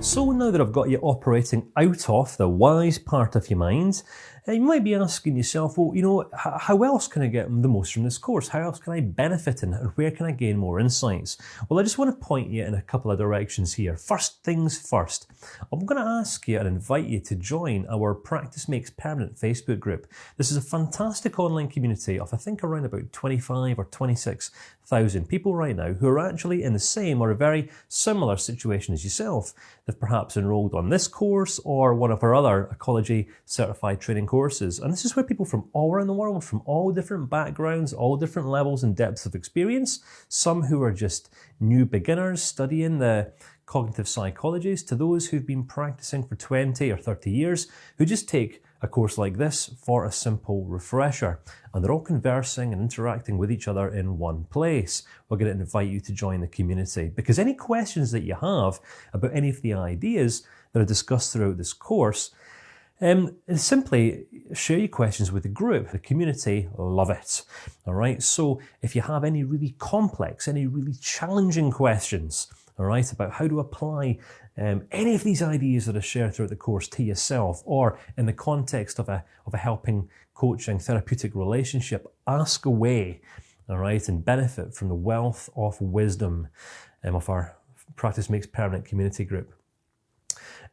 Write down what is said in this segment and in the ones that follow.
So now that I've got you operating out of the wise part of your mind, you might be asking yourself, well, how else can I get the most from this course? How else can I benefit and where can I gain more insights? Well, I just want to point you in a couple of directions here. First things first, I'm going to ask you and invite you to join our Practice Makes Permanent Facebook group. This is a fantastic online community of, I think, around about 25 or 26,000 people right now who are actually in the same or a very similar situation as yourself. They've perhaps enrolled on this course or one of our other Ecology certified training courses. And this is where people from all around the world, from all different backgrounds, all different levels and depths of experience, some who are just new beginners studying the cognitive psychologies, to those who've been practicing for 20 or 30 years, who just take a course like this for a simple refresher. And they're all conversing and interacting with each other in one place. We're going to invite you to join the community because any questions that you have about any of the ideas that are discussed throughout this course, simply share your questions with the group. The community love it. All right. So if you have any really complex, any really challenging questions, all right, about how to apply any of these ideas that are shared throughout the course to yourself, or in the context of a helping, coaching, therapeutic relationship, ask away, all right, and benefit from the wealth of wisdom of our Practice Makes Permanent community group.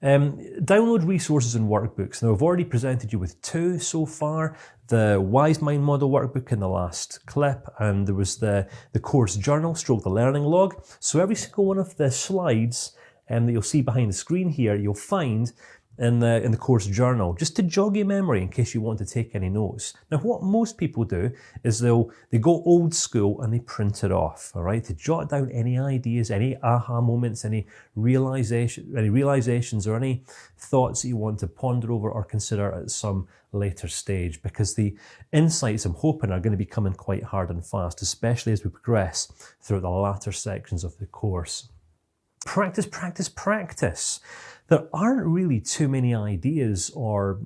Download resources and workbooks. Now, I've already presented you with two so far. The Wise Mind Model workbook in the last clip, and there was the course journal, the learning log. So every single one of the slides that you'll see behind the screen here, you'll find in the course journal, just to jog your memory in case you want to take any notes. Now, what most people do is they go old school and they print it off, all right, to jot down any ideas, any aha moments, any realizations, or any thoughts that you want to ponder over or consider at some later stage, because the insights I'm hoping are going to be coming quite hard and fast, especially as we progress through the latter sections of the course. Practice, practice, practice. There aren't really too many ideas or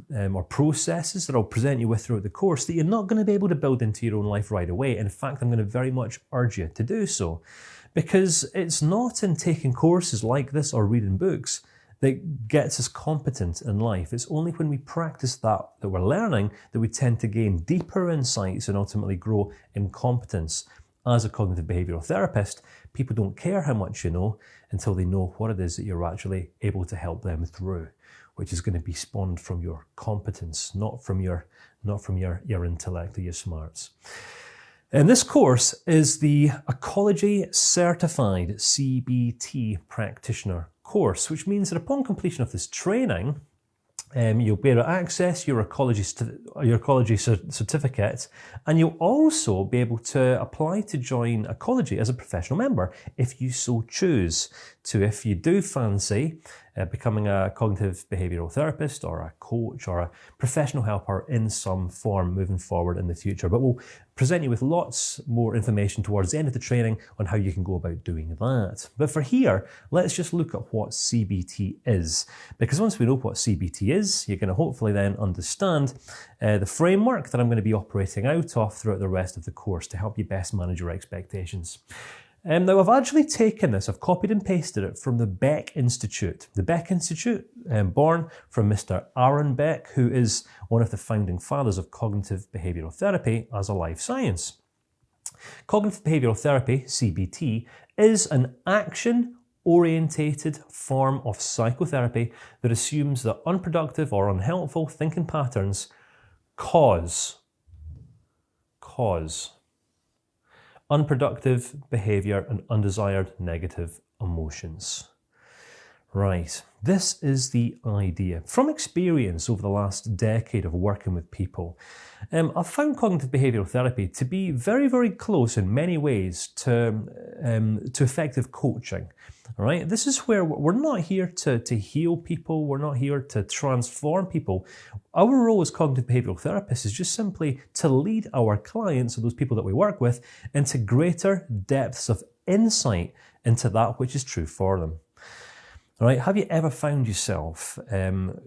processes that I'll present you with throughout the course that you're not going to be able to build into your own life right away. In fact, I'm going to very much urge you to do so, because it's not in taking courses like this or reading books that gets us competent in life. It's only when we practice that we're learning that we tend to gain deeper insights and ultimately grow in competence. As a cognitive behavioural therapist, people don't care how much you know until they know what it is that you're actually able to help them through, which is going to be spawned from your competence, not from your intellect or your smarts. And this course is the Ecology Certified CBT Practitioner course, which means that upon completion of this training, you'll be able to access your ecology certificate, and you'll also be able to apply to join Ecology as a professional member if you so choose to. If you do fancy becoming a cognitive behavioural therapist or a coach or a professional helper in some form moving forward in the future. But we'll present you with lots more information towards the end of the training on how you can go about doing that. But for here, let's just look at what CBT is. Because once we know what CBT is, you're going to hopefully then understand the framework that I'm going to be operating out of throughout the rest of the course to help you best manage your expectations. Now, I've actually taken this, I've copied and pasted it from the Beck Institute. The Beck Institute, born from Mr. Aaron Beck, who is one of the founding fathers of cognitive behavioural therapy as a life science. Cognitive behavioural therapy, CBT, is an action-orientated form of psychotherapy that assumes that unproductive or unhelpful thinking patterns cause unproductive behaviour and undesired negative emotions. Right, this is the idea. From experience over the last decade of working with people, I've found cognitive behavioural therapy to be very, very close in many ways to effective coaching. All right, this is where we're not here to heal people, we're not here to transform people. Our role as cognitive behavioural therapists is just simply to lead our clients, or those people that we work with, into greater depths of insight into that which is true for them. All right, have you ever found yourself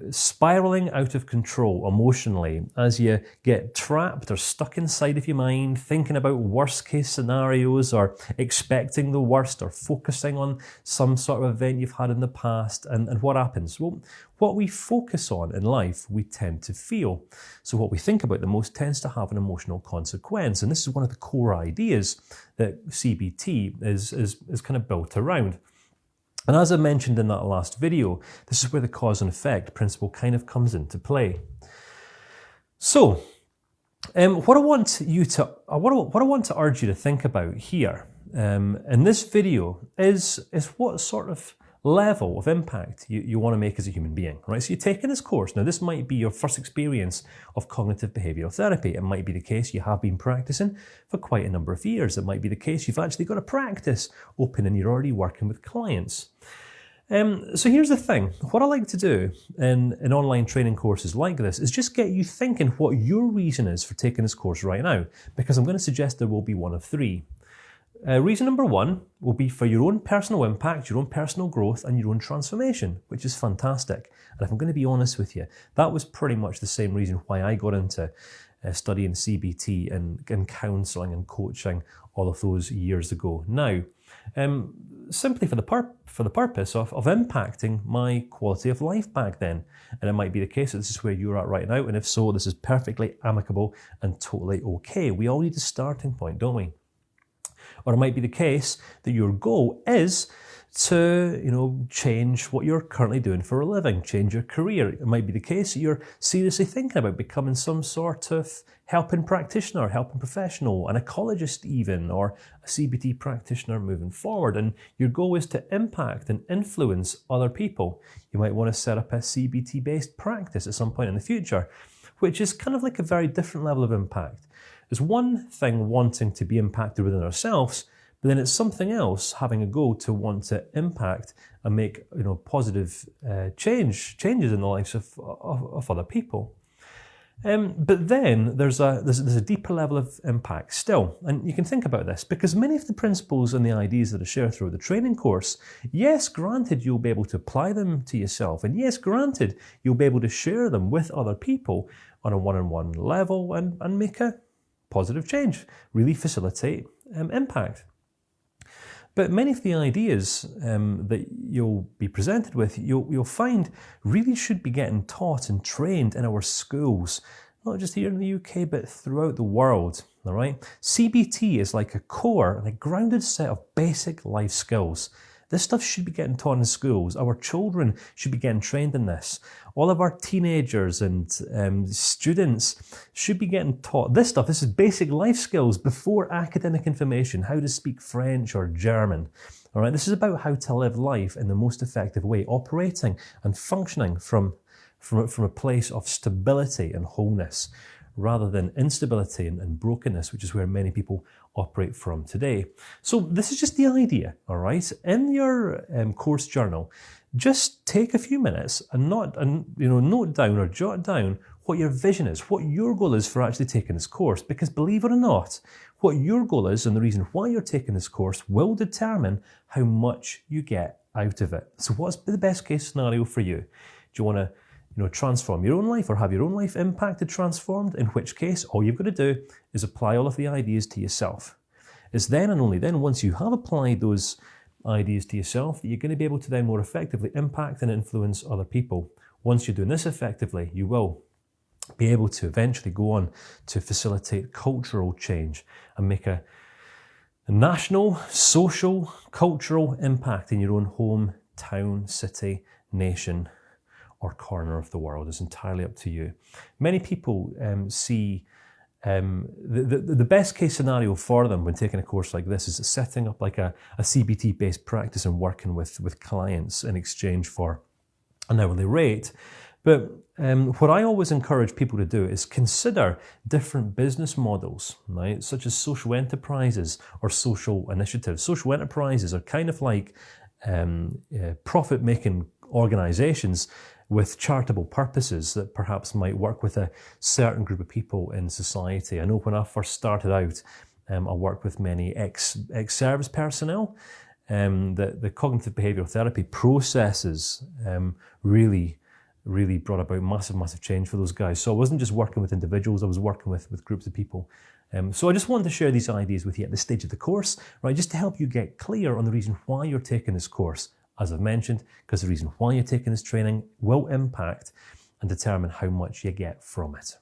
spiraling out of control emotionally as you get trapped or stuck inside of your mind, thinking about worst case scenarios or expecting the worst or focusing on some sort of event you've had in the past? And what happens? Well, what we focus on in life, we tend to feel. So what we think about the most tends to have an emotional consequence. And this is one of the core ideas that CBT is kind of built around. And as I mentioned in that last video, this is where the cause and effect principle kind of comes into play. So, what I want to urge you to think about here in this video is what sort of level of impact you want to make as a human being, right? So you're taking this course. Now, this might be your first experience of cognitive behavioral therapy. It might be the case you have been practicing for quite a number of years. It might be the case you've actually got a practice open and you're already working with clients. So here's the thing. What I like to do in online training courses like this is just get you thinking what your reason is for taking this course right now, because I'm going to suggest there will be one of three. Reason number one will be for your own personal impact, your own personal growth, and your own transformation, which is fantastic. And if I'm going to be honest with you, that was pretty much the same reason why I got into studying CBT and counselling and coaching all of those years ago. Now, simply for the purpose of impacting my quality of life back then. And it might be the case that this is where you're at right now, and if so, this is perfectly amicable and totally okay. We all need a starting point, don't we? Or it might be the case that your goal is to, change what you're currently doing for a living, change your career. It might be the case that you're seriously thinking about becoming some sort of helping practitioner, helping professional, an ecologist even, or a CBT practitioner moving forward. And your goal is to impact and influence other people. You might want to set up a CBT-based practice at some point in the future, which is kind of like a very different level of impact. There's one thing wanting to be impacted within ourselves, but then it's something else having a goal to want to impact and make positive changes in the lives of other people. But then there's a deeper level of impact still, and you can think about this because many of the principles and the ideas that I share through the training course, yes, granted you'll be able to apply them to yourself, and yes, granted you'll be able to share them with other people on a one-on-one level and make a positive change, really facilitate impact. But many of the ideas that you'll be presented with, you'll find really should be getting taught and trained in our schools, not just here in the UK, but throughout the world, all right? CBT is like a core and a grounded set of basic life skills. This stuff should be getting taught in schools. Our children should be getting trained in this. All of our teenagers and students should be getting taught this stuff. This is basic life skills before academic information, how to speak French or German. All right, this is about how to live life in the most effective way, operating and functioning from a place of stability and wholeness, rather than instability and brokenness, which is where many people operate from today. So this is just the idea, all right? In your course journal, just take a few minutes and note down or jot down what your vision is, what your goal is for actually taking this course. Because believe it or not, what your goal is and the reason why you're taking this course will determine how much you get out of it. So what's the best case scenario for you? Do you want to transform your own life or have your own life impacted, transformed, in which case all you've got to do is apply all of the ideas to yourself. It's then and only then, once you have applied those ideas to yourself, that you're going to be able to then more effectively impact and influence other people. Once you're doing this effectively, you will be able to eventually go on to facilitate cultural change and make a national, social, cultural impact in your own home, town, city, nation, or corner of the world. Is entirely up to you. Many people see the best case scenario for them when taking a course like this is setting up like a CBT based practice and working with clients in exchange for an hourly rate. But what I always encourage people to do is consider different business models, right? Such as social enterprises or social initiatives. Social enterprises are kind of like profit-making organizations with charitable purposes that perhaps might work with a certain group of people in society. I know when I first started out, I worked with many ex-service personnel the cognitive behavioral therapy processes really brought about massive change for those guys. So I wasn't just working with individuals, I was working with groups of people. So I just wanted to share these ideas with you at this stage of the course, right? Just to help you get clear on the reason why you're taking this course, as I've mentioned, because the reason why you're taking this training will impact and determine how much you get from it.